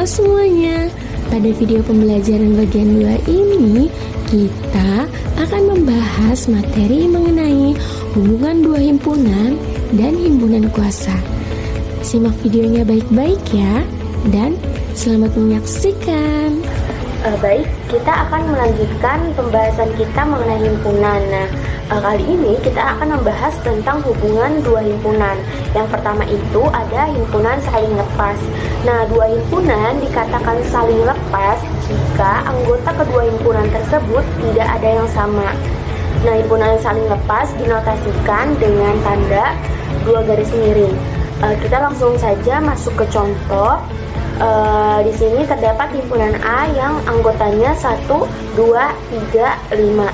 semuanya. Pada video pembelajaran bagian 2 ini, kita akan membahas materi mengenai hubungan dua himpunan dan himpunan kuasa. Simak videonya baik-baik ya, dan selamat menyaksikan. Baik, kita akan melanjutkan pembahasan kita mengenai himpunan. Kali ini kita akan membahas tentang hubungan dua himpunan. Yang pertama itu ada himpunan saling lepas. Nah, dua himpunan dikatakan saling lepas jika anggota kedua himpunan tersebut tidak ada yang sama. Nah, himpunan saling lepas dinotasikan dengan tanda dua garis miring. Kita langsung saja masuk ke contoh. Di sini terdapat himpunan A yang anggotanya 1, 2, 3, 5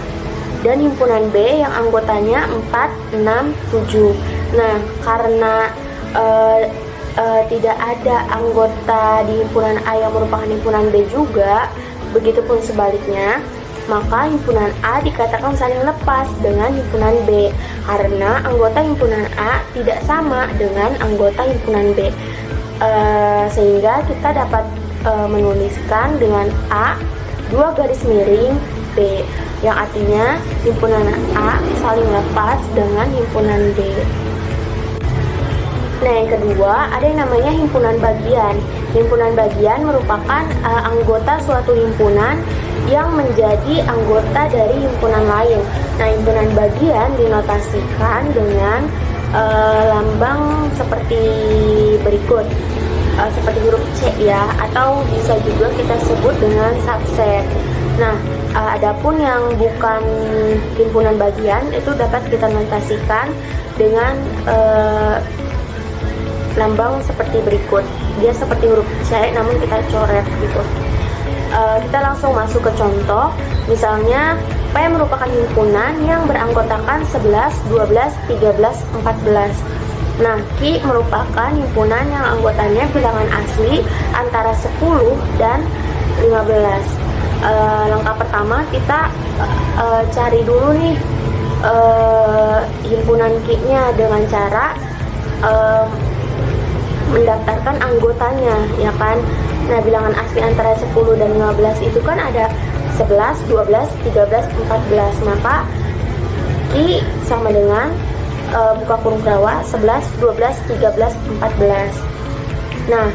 dan himpunan B yang anggotanya 4, 6, 7. Nah, karena tidak ada anggota di himpunan A yang merupakan himpunan B juga, begitupun sebaliknya, maka himpunan A dikatakan saling lepas dengan himpunan B karena anggota himpunan A tidak sama dengan anggota himpunan B. Sehingga kita dapat menuliskan dengan A dua garis miring B, yang artinya himpunan A saling lepas dengan himpunan B. Nah, yang kedua ada yang namanya himpunan bagian. Himpunan bagian merupakan anggota suatu himpunan yang menjadi anggota dari himpunan lain. Nah, himpunan bagian dinotasikan dengan lambang seperti berikut, seperti huruf C ya, atau bisa juga kita sebut dengan subset. Nah, adapun yang bukan himpunan bagian itu dapat kita notasikan dengan lambang seperti berikut. Dia seperti huruf C namun kita coret gitu. Kita langsung masuk ke contoh. Misalnya P merupakan himpunan yang beranggotakan 11, 12, 13, 14. Nah, Q merupakan himpunan yang anggotanya bilangan asli antara 10 dan 15. Langkah pertama kita cari dulu nih himpunan Q-nya dengan cara mendaftarkan anggotanya, ya kan? Nah, bilangan asli antara 10 dan 15 itu kan ada 11, 12, 13, 14. Maka Q sama dengan buka kurung rawa 11, 12, 13, 14. Nah,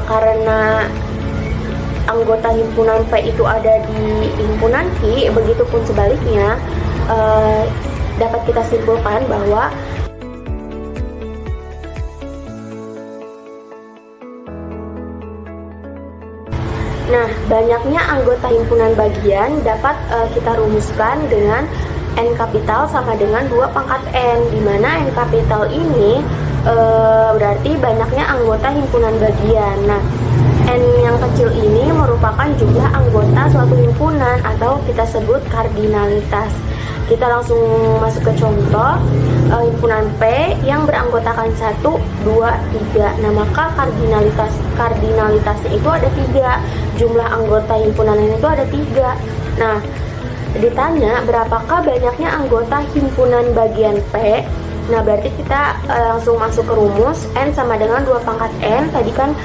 karena anggota himpunan P itu ada di himpunan Q, begitupun sebaliknya, dapat kita simpulkan bahwa banyaknya anggota himpunan bagian dapat kita rumuskan dengan N kapital sama dengan 2 pangkat N, di mana N kapital ini berarti banyaknya anggota himpunan bagian. Nah, N yang kecil ini merupakan jumlah anggota suatu himpunan atau kita sebut kardinalitas. Kita langsung masuk ke contoh. Himpunan P yang beranggotakan 1, 2, 3. Nah, maka kardinalitasnya itu ada 3. Jumlah anggota himpunan ini itu ada 3. Nah, ditanya berapakah banyaknya anggota himpunan bagian P. Nah, berarti kita langsung masuk ke rumus. N sama dengan 2 pangkat N. Tadi kan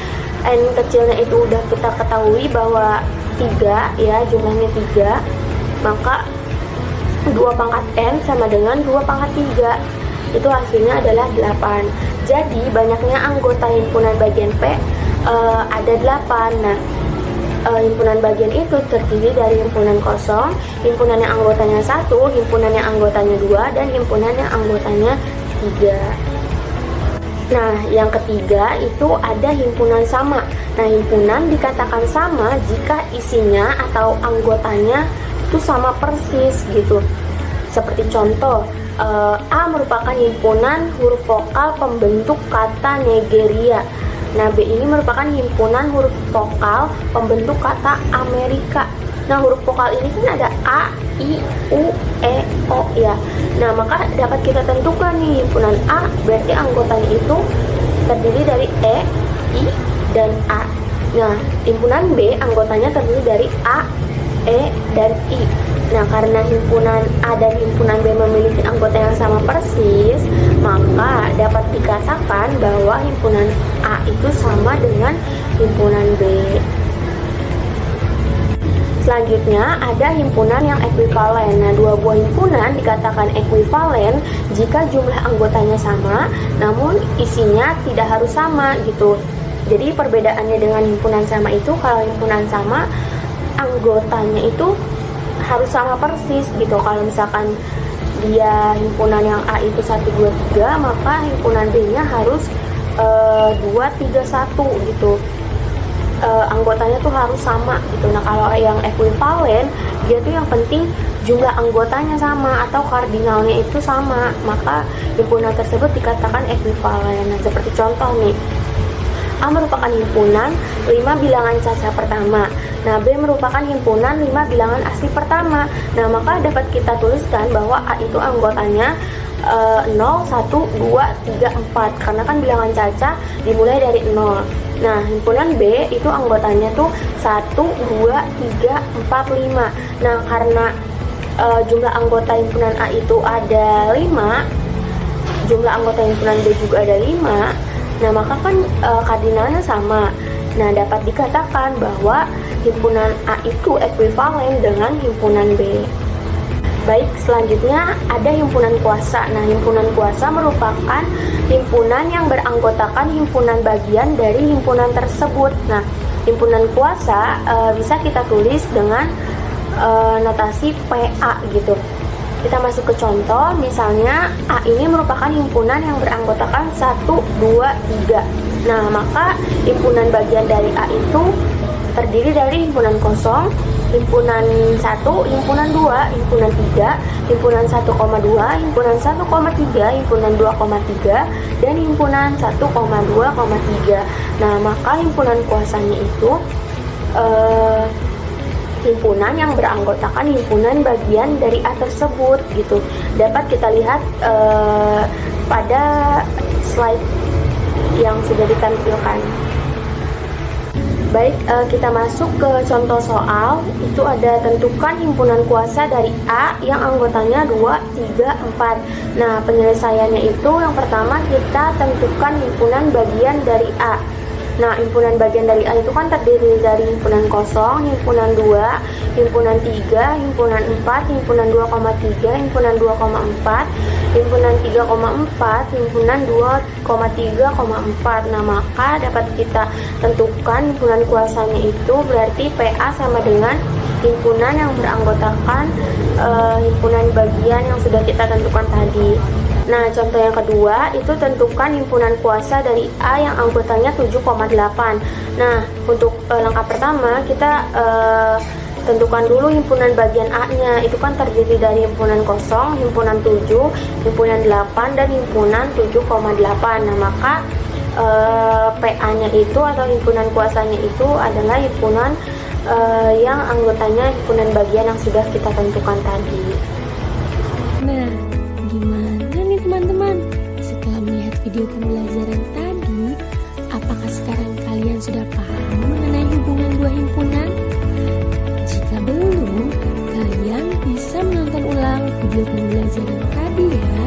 N kecilnya itu udah kita ketahui bahwa 3 ya, jumlahnya 3. Maka 2 pangkat N sama dengan 2 pangkat 3. Itu hasilnya adalah 8. Jadi banyaknya anggota himpunan bagian P ada 8. Nah, himpunan bagian itu terdiri dari himpunan kosong, himpunan yang anggotanya 1, himpunan yang anggotanya 2, dan himpunan yang anggotanya 3. Nah, yang ketiga itu ada himpunan sama. Nah, himpunan dikatakan sama jika isinya atau anggotanya itu sama persis gitu. Seperti contoh, A merupakan himpunan huruf vokal pembentuk kata Nigeria. Nah, B ini merupakan himpunan huruf vokal pembentuk kata Amerika. Nah, huruf vokal ini kan ada A, I, U, E, O ya. Nah, maka dapat kita tentukan nih himpunan A berarti anggotanya itu terdiri dari E, I, dan A. Nah, himpunan B anggotanya terdiri dari A, E, dan I. Nah, karena himpunan A dan himpunan B memiliki anggota yang sama persis, maka dapat dikatakan bahwa himpunan A itu sama dengan himpunan B. Selanjutnya ada himpunan yang ekuivalen. Nah, dua buah himpunan dikatakan ekuivalen jika jumlah anggotanya sama, namun isinya tidak harus sama gitu. Jadi perbedaannya dengan himpunan sama itu, kalau himpunan sama anggotanya itu harus sama persis gitu. Kalau misalkan dia himpunan yang A itu 1, 2, 3, maka himpunan B-nya harus 2, 3, 1 gitu. Anggotanya tuh harus sama gitu. Nah, kalau yang ekuivalen, dia tuh yang penting jumlah anggotanya sama atau kardinalnya itu sama, maka himpunan tersebut dikatakan ekuivalen. Nah, seperti contoh nih, A merupakan himpunan 5 bilangan caca pertama. Nah, B merupakan himpunan 5 bilangan asli pertama. Nah, maka dapat kita tuliskan bahwa A itu anggotanya 0, 1, 2, 3, 4. Karena kan bilangan caca dimulai dari 0. Nah, himpunan B itu anggotanya tuh 1, 2, 3, 4, 5. Nah, karena jumlah anggota himpunan A itu ada 5, jumlah anggota himpunan B juga ada 5. Nah, maka kan kardinalnya sama. Nah, dapat dikatakan bahwa himpunan A itu ekuivalen dengan himpunan B. Baik, selanjutnya ada himpunan kuasa. Nah, himpunan kuasa merupakan himpunan yang beranggotakan himpunan bagian dari himpunan tersebut. Nah, himpunan kuasa bisa kita tulis dengan notasi PA gitu. Kita masuk ke contoh, misalnya A ini merupakan himpunan yang beranggotakan 1, 2, 3. Nah, maka himpunan bagian dari A itu terdiri dari himpunan kosong, himpunan 1, himpunan 2, himpunan 3, himpunan 1,2, himpunan 1,3, himpunan 2,3, dan himpunan 1,2,3. Nah, maka himpunan kuasanya itu himpunan yang beranggotakan himpunan bagian dari A tersebut gitu. Dapat kita lihat pada slide yang sudah ditampilkan. Baik, kita masuk ke contoh soal. Itu ada tentukan himpunan kuasa dari A yang anggotanya 2, 3, 4. Nah, penyelesaiannya itu yang pertama kita tentukan himpunan bagian dari A. Nah, himpunan bagian dari A itu kan terdiri dari himpunan kosong, himpunan 2, himpunan 3, himpunan 4, himpunan 2,3, himpunan 2,4, himpunan 3,4, himpunan 2,3,4. Nah, maka dapat kita tentukan himpunan kuasanya itu berarti PA sama dengan himpunan yang beranggotakan himpunan bagian yang sudah kita tentukan tadi. Nah, contoh yang kedua itu tentukan himpunan kuasa dari A yang anggotanya 7,8. Nah, untuk langkah pertama kita tentukan dulu himpunan bagian A-nya. Itu kan terdiri dari himpunan kosong, himpunan 7, himpunan 8, dan himpunan 7,8. Nah, maka PA-nya itu atau himpunan kuasanya itu adalah himpunan yang anggotanya himpunan bagian yang sudah kita tentukan tadi. Nah, gimana nih teman-teman? Setelah melihat video pembelajaran tadi, apakah sekarang kalian sudah paham mengenai hubungan dua himpunan? Jika belum, kalian bisa menonton ulang video pembelajaran tadi ya.